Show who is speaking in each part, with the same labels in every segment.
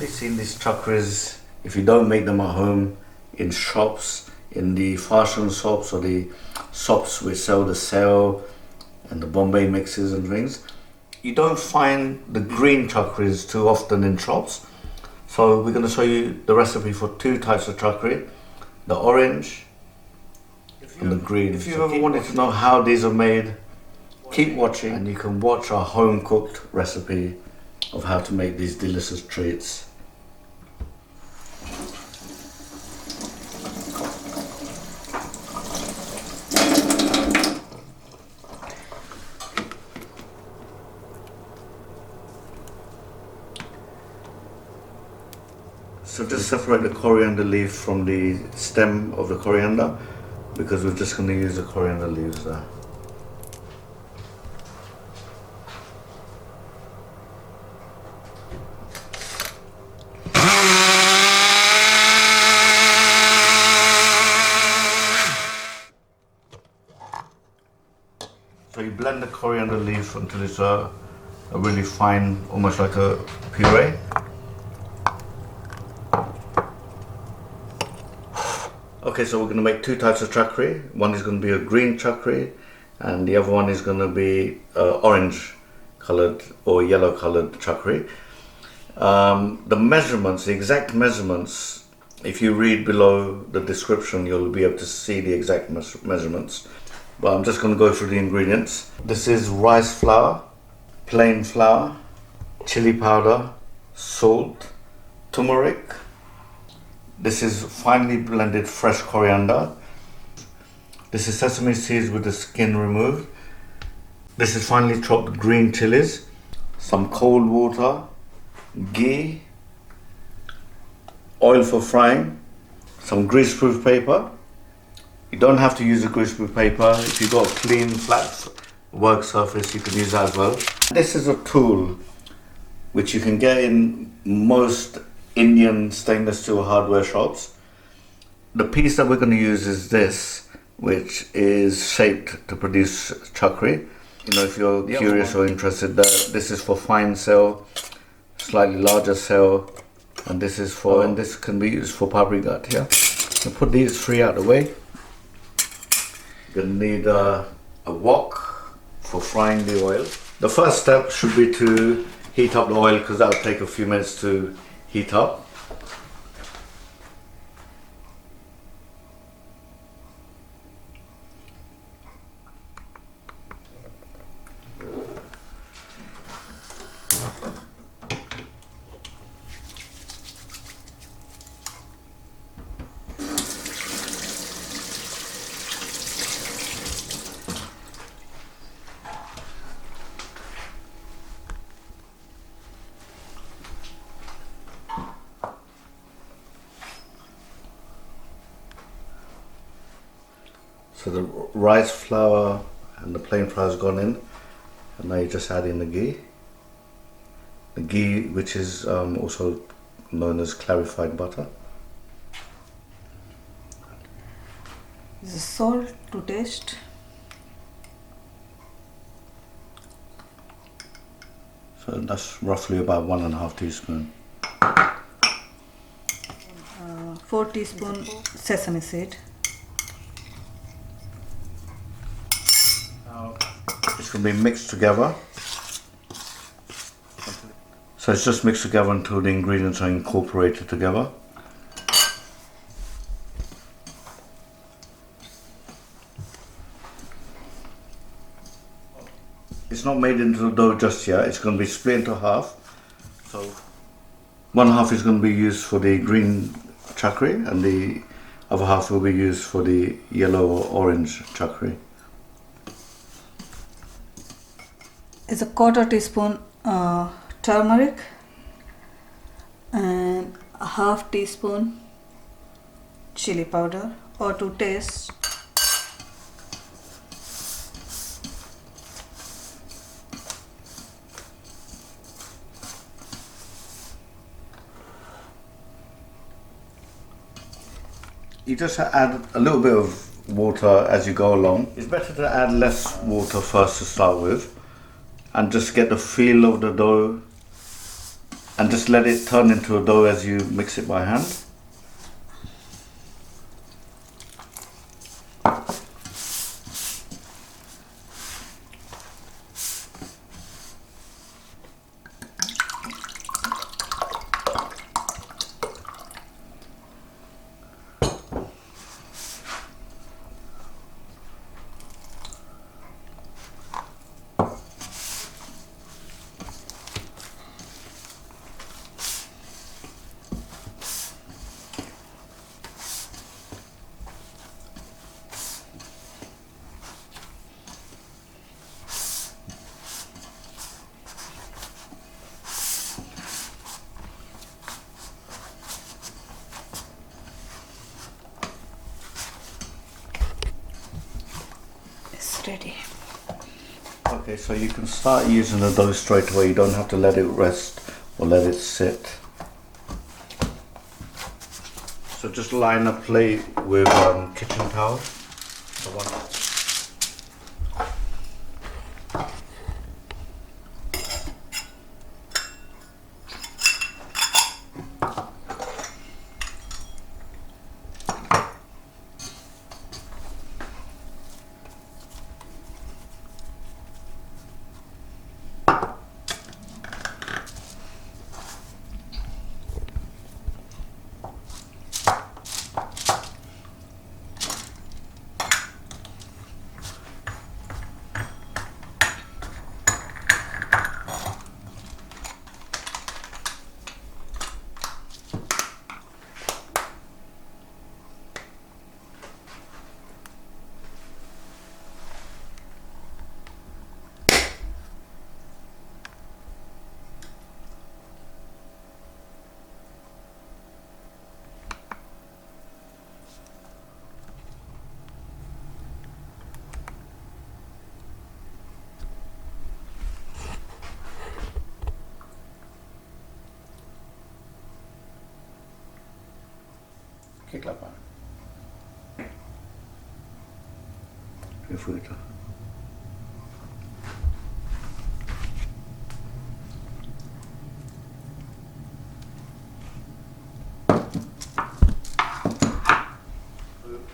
Speaker 1: usually seen these chakris, if you don't make them at home, in shops, in the fashion shops or the shops which sell the sale and the Bombay mixes and things. You don't find the green chakris too often in shops. So we're going to show you the recipe for two types of chakri, the orange and the green. If you ever wanted to know how these are made, keep watching and you can watch our home cooked recipe of how to make these delicious treats. So just separate the coriander leaf from the stem of the coriander, because we're just going to use the coriander leaves there. So you blend the coriander leaf until it's a really fine, almost like a puree. Okay, so we're going to make two types of chakri. One is going to be a green chakri and the other one is going to be orange colored or yellow colored chakri. The measurements, the exact measurements, if you read below the description, you'll be able to see the exact measurements. But I'm just going to go through the ingredients. This is rice flour, plain flour, chili powder, salt, turmeric. This is finely blended fresh coriander. This is sesame seeds with the skin removed. This is finely chopped green chilies, some cold water, ghee, oil for frying, some greaseproof paper. You don't have to use a greaseproof paper. If you've got a clean, flat work surface, you can use that as well. This is a tool which you can get in most Indian stainless steel hardware shops. The piece that we're going to use is this, which is shaped to produce chakri. You know, if you're curious or interested, this is for fine cell, slightly larger cell, and this is for, and this can be used for paprikat. Yeah, so put these three out of the way. You're going to need a wok for frying the oil. The first step should be to heat up the oil, because that'll take a few minutes to heat up. So the rice flour and the plain flour has gone in, and now you just add in the ghee. The ghee, which is also known as clarified butter.
Speaker 2: The salt to taste.
Speaker 1: So that's roughly about 1.5 teaspoons.
Speaker 2: 4 teaspoons sesame seed.
Speaker 1: It's going to be mixed together. So it's just mixed together until the ingredients are incorporated together. It's not made into the dough just yet. It's going to be split into half. So one half is going to be used for the green chakri and the other half will be used for the yellow or orange chakri.
Speaker 2: It's a 1/4 teaspoon turmeric and a 1/2 teaspoon chili powder, or to taste.
Speaker 1: You just add a little bit of water as you go along. It's better to add less water first to start with and just get the feel of the dough and just let it turn into a dough as you mix it by hand.
Speaker 2: Ready.
Speaker 1: Okay, so you can start using the dough straight away. You don't have to let it rest or let it sit. So just line a plate with kitchen towel. Kick la Pani. Che frutta.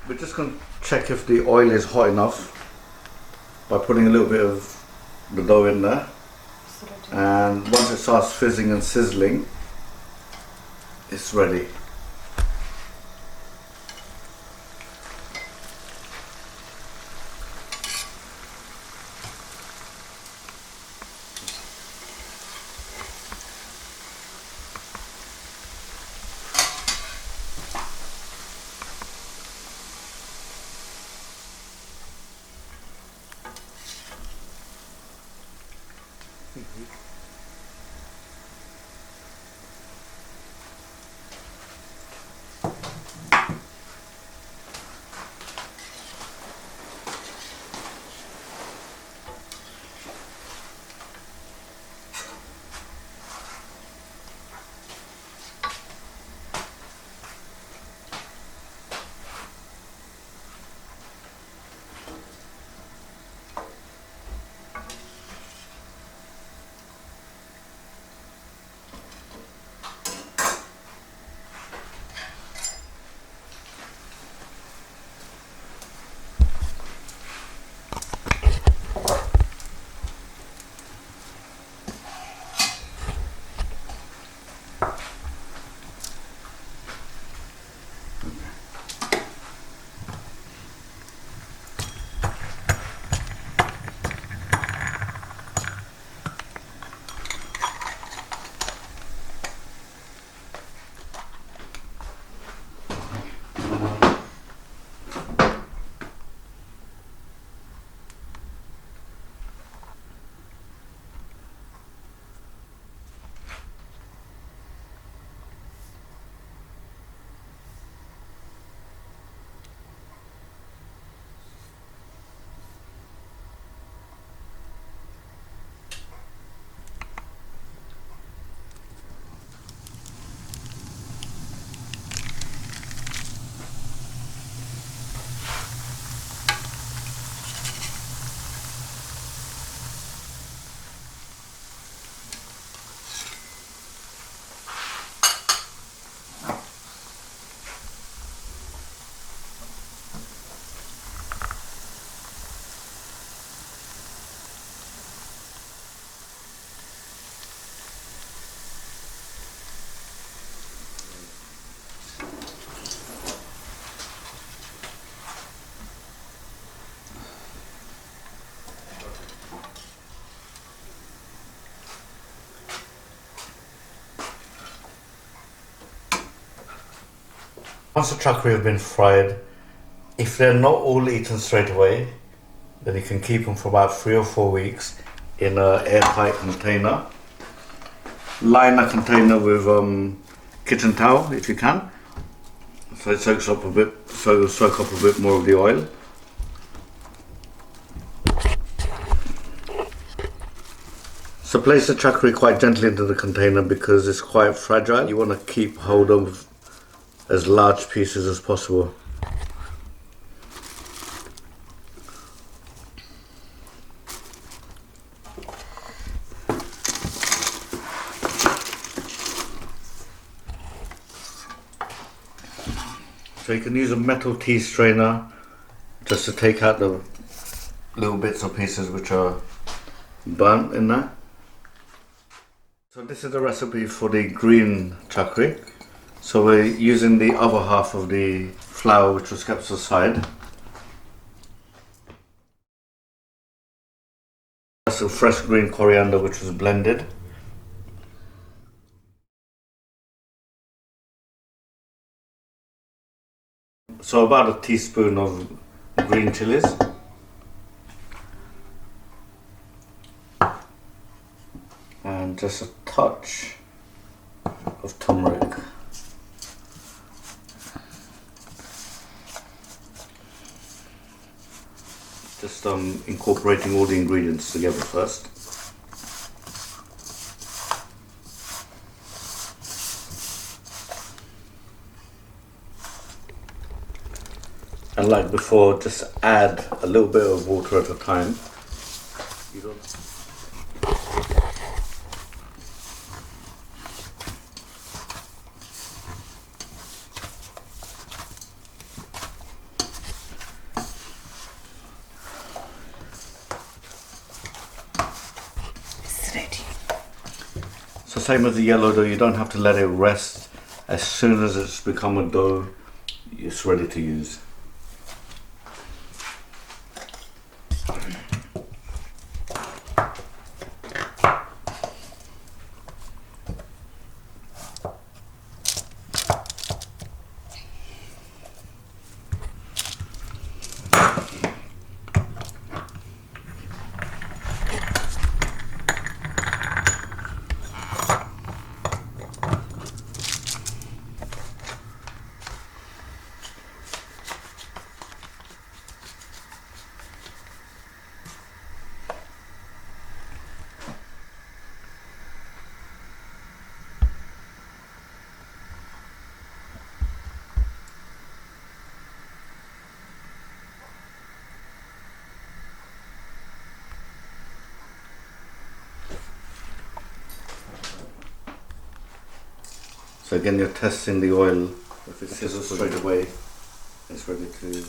Speaker 1: We're just going to check if the oil is hot enough by putting a little bit of the dough in there. And once it starts fizzing and sizzling, it's ready. Once the chakri have been fried, if they're not all eaten straight away, then you can keep them for about 3 or 4 weeks in an airtight container. Line a container with kitchen towel if you can, so it soaks up a bit, so it'll soak up a bit more of the oil. So place the chakri quite gently into the container because it's quite fragile. You want to keep hold of as large pieces as possible. So you can use a metal tea strainer just to take out the little bits or pieces which are burnt in there. So this is the recipe for the green chakri. So we're using the other half of the flour which was kept aside. That's some fresh green coriander which was blended. So about a teaspoon of green chilies. And just a touch of turmeric. Just incorporating all the ingredients together first. And like before, just add a little bit of water at a time. You don't.
Speaker 2: It's ready.
Speaker 1: So same as the yellow dough, you don't have to let it rest. As soon as it's become a dough, it's ready to use. So again, you're testing the oil. If it sizzles straight away, it's ready to.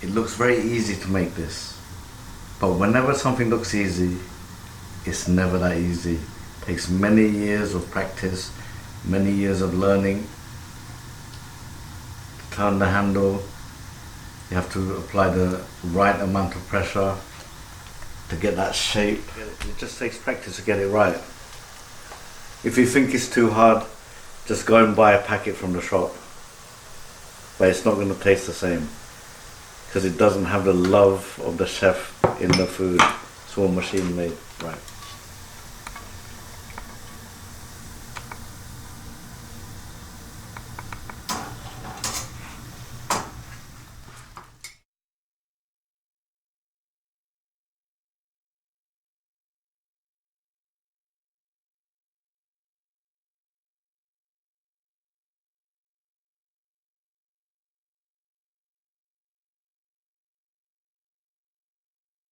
Speaker 1: It looks very easy to make this, but whenever something looks easy, it's never that easy. Takes many years of practice, many years of learning. Turn the handle, you have to apply the right amount of pressure to get that shape. It just takes practice to get it right. If you think it's too hard, just go and buy a packet from the shop. But it's not going to taste the same because it doesn't have the love of the chef in the food. It's all machine made, right?